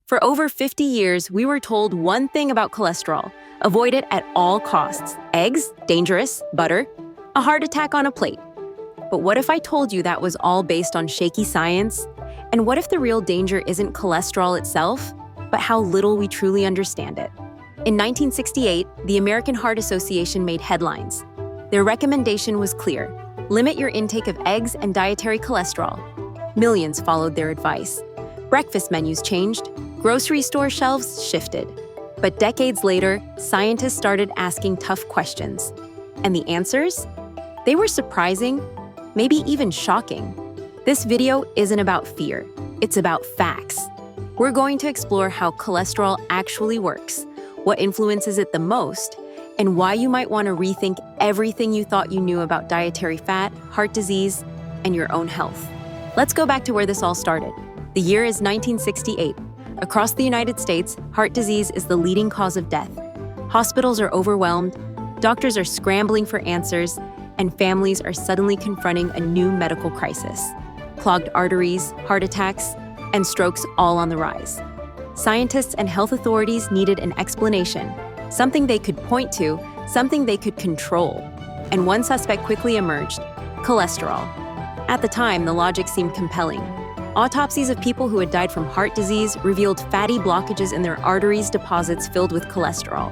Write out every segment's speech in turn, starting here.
For over 50 years, we were told one thing about cholesterol: avoid it at all costs. Eggs, dangerous; butter, a heart attack on a plate. But what if I told you that was all based on shaky science? And what if the real danger isn't cholesterol itself, but how little we truly understand it? In 1968, the American Heart Association made headlines. Their recommendation was clear: limit your intake of eggs and dietary cholesterol. Millions followed their advice. Breakfast menus changed, grocery store shelves shifted. But decades later, scientists started asking tough questions. And the answers? They were surprising, maybe even shocking. This video isn't about fear, it's about facts. We're going to explore how cholesterol actually works, what influences it the most, and why you might want to rethink everything you thought you knew about dietary fat, heart disease, and your own health. Let's go back to where this all started. The year is 1968. Across the United States, heart disease is the leading cause of death. Hospitals are overwhelmed, doctors are scrambling for answers, and families are suddenly confronting a new medical crisis. Clogged arteries, heart attacks, and strokes all on the rise. Scientists and health authorities needed an explanation, something they could point to, something they could control. And one suspect quickly emerged: cholesterol. At the time, the logic seemed compelling. Autopsies of people who had died from heart disease revealed fatty blockages in their arteries, deposits filled with cholesterol.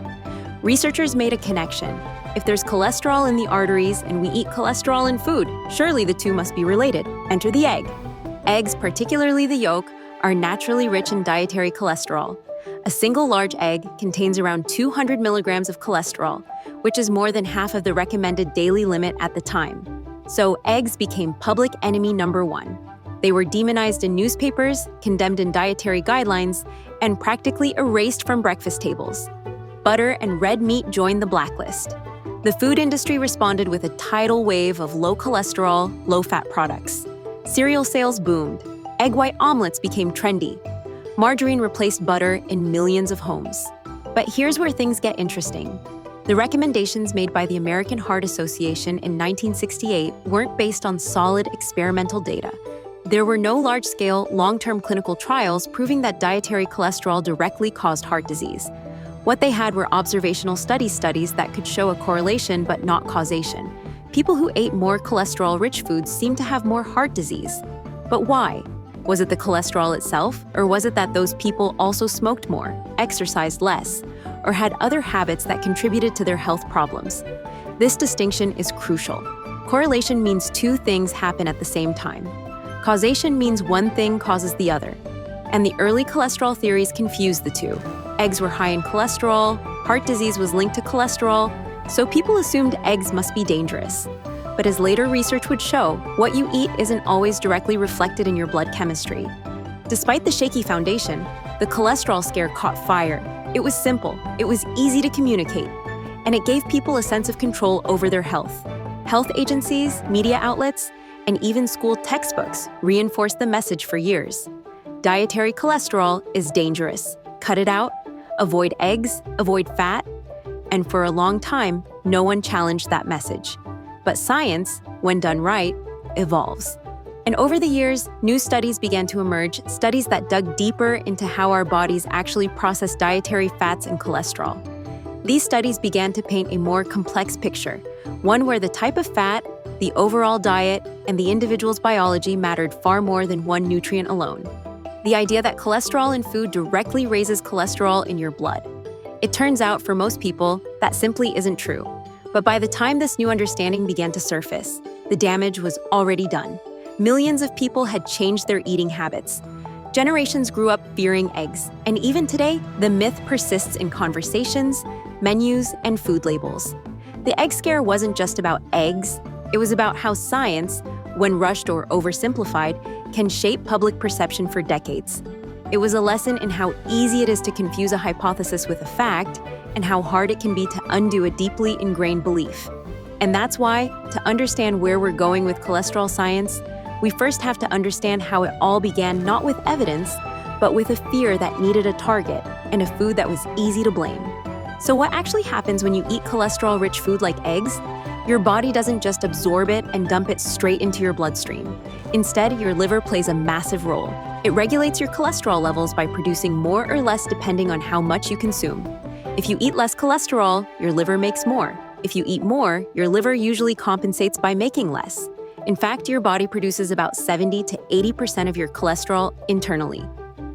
Researchers made a connection. If there's cholesterol in the arteries and we eat cholesterol in food, surely the two must be related. Enter the egg. Eggs, particularly the yolk, are naturally rich in dietary cholesterol. A single large egg contains around 200 milligrams of cholesterol, which is more than half of the recommended daily limit at the time. So eggs became public enemy number one. They were demonized in newspapers, condemned in dietary guidelines, and practically erased from breakfast tables. Butter and red meat joined the blacklist. The food industry responded with a tidal wave of low cholesterol, low-fat products. Cereal sales boomed. Egg white omelets became trendy. Margarine replaced butter in millions of homes. But here's where things get interesting. The recommendations made by the American Heart Association in 1968 weren't based on solid experimental data. There were no large-scale, long-term clinical trials proving that dietary cholesterol directly caused heart disease. What they had were observational studies that could show a correlation but not causation. People who ate more cholesterol-rich foods seemed to have more heart disease. But why? Was it the cholesterol itself, or was it that those people also smoked more, exercised less, or had other habits that contributed to their health problems? This distinction is crucial. Correlation means two things happen at the same time. Causation means one thing causes the other. And the early cholesterol theories confused the two. Eggs were high in cholesterol, heart disease was linked to cholesterol, so people assumed eggs must be dangerous. But as later research would show, what you eat isn't always directly reflected in your blood chemistry. Despite the shaky foundation, the cholesterol scare caught fire. It was simple, it was easy to communicate, and it gave people a sense of control over their health. Health agencies, media outlets, and even school textbooks reinforced the message for years. Dietary cholesterol is dangerous. Cut it out, avoid eggs, avoid fat, and for a long time, no one challenged that message. But science, when done right, evolves. And over the years, new studies began to emerge, studies that dug deeper into how our bodies actually process dietary fats and cholesterol. These studies began to paint a more complex picture, one where the type of fat, the overall diet, and the individual's biology mattered far more than one nutrient alone. The idea that cholesterol in food directly raises cholesterol in your blood. It turns out, for most people, that simply isn't true. But by the time this new understanding began to surface, the damage was already done. Millions of people had changed their eating habits. Generations grew up fearing eggs, and even today, the myth persists in conversations, menus, and food labels. The egg scare wasn't just about eggs, it was about how science, when rushed or oversimplified, can shape public perception for decades. It was a lesson in how easy it is to confuse a hypothesis with a fact, and how hard it can be to undo a deeply ingrained belief. And that's why, to understand where we're going with cholesterol science, we first have to understand how it all began not with evidence, but with a fear that needed a target and a food that was easy to blame. So what actually happens when you eat cholesterol-rich food like eggs? Your body doesn't just absorb it and dump it straight into your bloodstream. Instead, your liver plays a massive role. It regulates your cholesterol levels by producing more or less depending on how much you consume. If you eat less cholesterol, your liver makes more. If you eat more, your liver usually compensates by making less. In fact, your body produces about 70 to 80% of your cholesterol internally.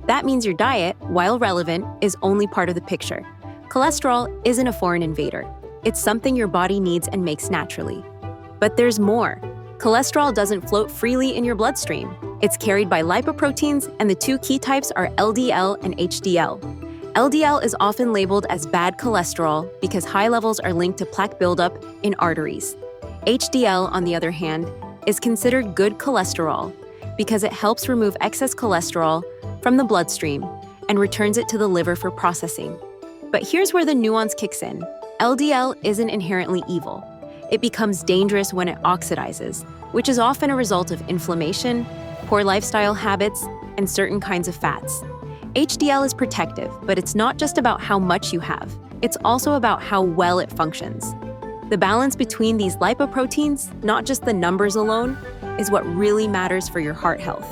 That means your diet, while relevant, is only part of the picture. Cholesterol isn't a foreign invader. It's something your body needs and makes naturally. But there's more. Cholesterol doesn't float freely in your bloodstream. It's carried by lipoproteins, and the two key types are LDL and HDL. LDL is often labeled as bad cholesterol because high levels are linked to plaque buildup in arteries. HDL, on the other hand, is considered good cholesterol because it helps remove excess cholesterol from the bloodstream and returns it to the liver for processing. But here's where the nuance kicks in. LDL isn't inherently evil. It becomes dangerous when it oxidizes, which is often a result of inflammation, poor lifestyle habits, and certain kinds of fats. HDL is protective, but it's not just about how much you have. It's also about how well it functions. The balance between these lipoproteins, not just the numbers alone, is what really matters for your heart health.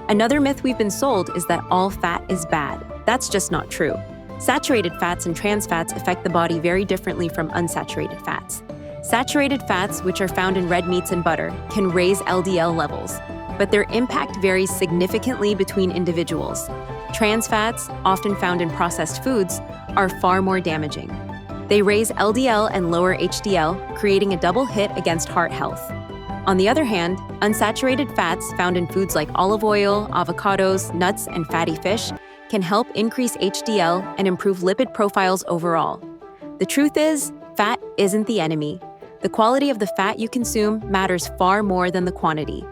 Another myth we've been sold is that all fat is bad. That's just not true. Saturated fats and trans fats affect the body very differently from unsaturated fats. Saturated fats, which are found in red meats and butter, can raise LDL levels, but their impact varies significantly between individuals. Trans fats, often found in processed foods, are far more damaging. They raise LDL and lower HDL, creating a double hit against heart health. On the other hand, unsaturated fats found in foods like olive oil, avocados, nuts, and fatty fish can help increase HDL and improve lipid profiles overall. The truth is, fat isn't the enemy. The quality of the fat you consume matters far more than the quantity.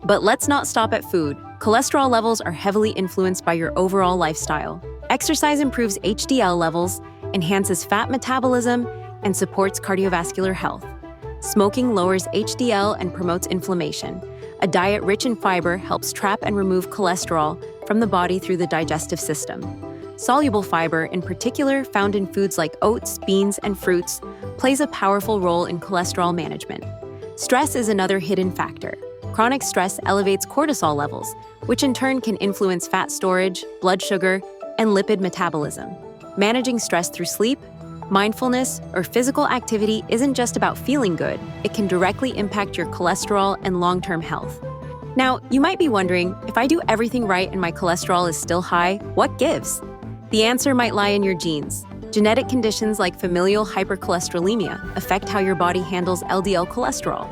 But let's not stop at food. Cholesterol levels are heavily influenced by your overall lifestyle. Exercise improves HDL levels, enhances fat metabolism, and supports cardiovascular health. Smoking lowers HDL and promotes inflammation. A diet rich in fiber helps trap and remove cholesterol from the body through the digestive system. Soluble fiber, in particular found in foods like oats, beans, and fruits, plays a powerful role in cholesterol management. Stress is another hidden factor. Chronic stress elevates cortisol levels, which in turn can influence fat storage, blood sugar, and lipid metabolism. Managing stress through sleep, mindfulness, or physical activity isn't just about feeling good. It can directly impact your cholesterol and long-term health. Now, you might be wondering, if I do everything right and my cholesterol is still high, what gives? The answer might lie in your genes. Genetic conditions like familial hypercholesterolemia affect how your body handles LDL cholesterol.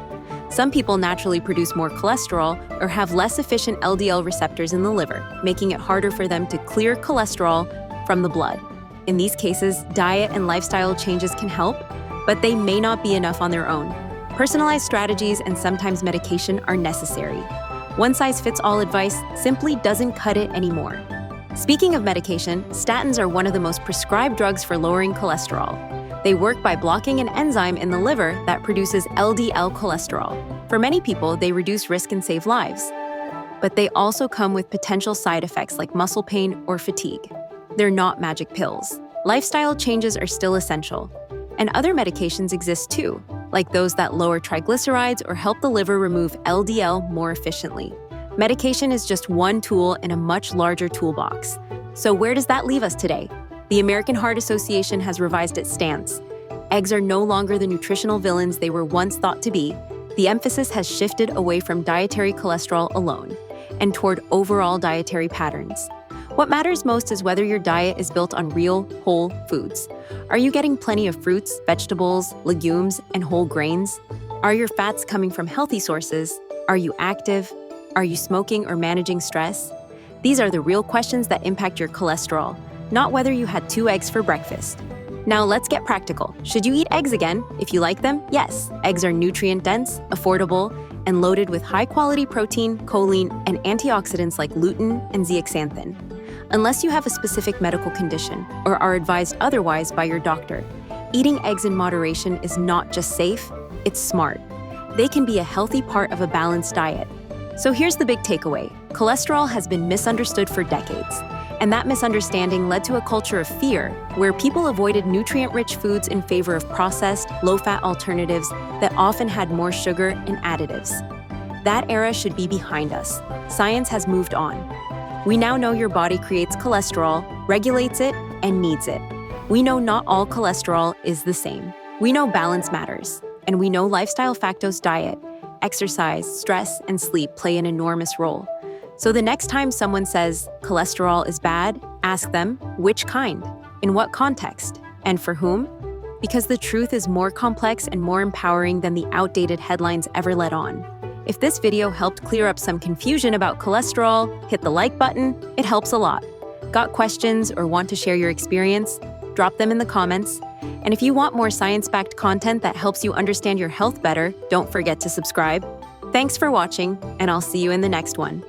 Some people naturally produce more cholesterol or have less efficient LDL receptors in the liver, making it harder for them to clear cholesterol from the blood. In these cases, diet and lifestyle changes can help, but they may not be enough on their own. Personalized strategies and sometimes medication are necessary. One-size-fits-all advice simply doesn't cut it anymore. Speaking of medication, statins are one of the most prescribed drugs for lowering cholesterol. They work by blocking an enzyme in the liver that produces LDL cholesterol. For many people, they reduce risk and save lives. But they also come with potential side effects like muscle pain or fatigue. They're not magic pills. Lifestyle changes are still essential. And other medications exist too, like those that lower triglycerides or help the liver remove LDL more efficiently. Medication is just one tool in a much larger toolbox. So where does that leave us today? The American Heart Association has revised its stance. Eggs are no longer the nutritional villains they were once thought to be. The emphasis has shifted away from dietary cholesterol alone and toward overall dietary patterns. What matters most is whether your diet is built on real, whole foods. Are you getting plenty of fruits, vegetables, legumes, and whole grains? Are your fats coming from healthy sources? Are you active? Are you smoking or managing stress? These are the real questions that impact your cholesterol, not whether you had 2 eggs for breakfast. Now let's get practical. Should you eat eggs again? If you like them, yes. Eggs are nutrient-dense, affordable, and loaded with high-quality protein, choline, and antioxidants like lutein and zeaxanthin. Unless you have a specific medical condition or are advised otherwise by your doctor, eating eggs in moderation is not just safe, it's smart. They can be a healthy part of a balanced diet. So here's the big takeaway. Cholesterol has been misunderstood for decades. And that misunderstanding led to a culture of fear, where people avoided nutrient-rich foods in favor of processed, low-fat alternatives that often had more sugar and additives. That era should be behind us. Science has moved on. We now know your body creates cholesterol, regulates it, and needs it. We know not all cholesterol is the same. We know balance matters. And we know lifestyle factors, diet, exercise, stress, and sleep play an enormous role. So the next time someone says cholesterol is bad, ask them which kind, in what context, and for whom? Because the truth is more complex and more empowering than the outdated headlines ever let on. If this video helped clear up some confusion about cholesterol, hit the like button. It helps a lot. Got questions or want to share your experience? Drop them in the comments. And if you want more science-backed content that helps you understand your health better, don't forget to subscribe. Thanks for watching, and I'll see you in the next one.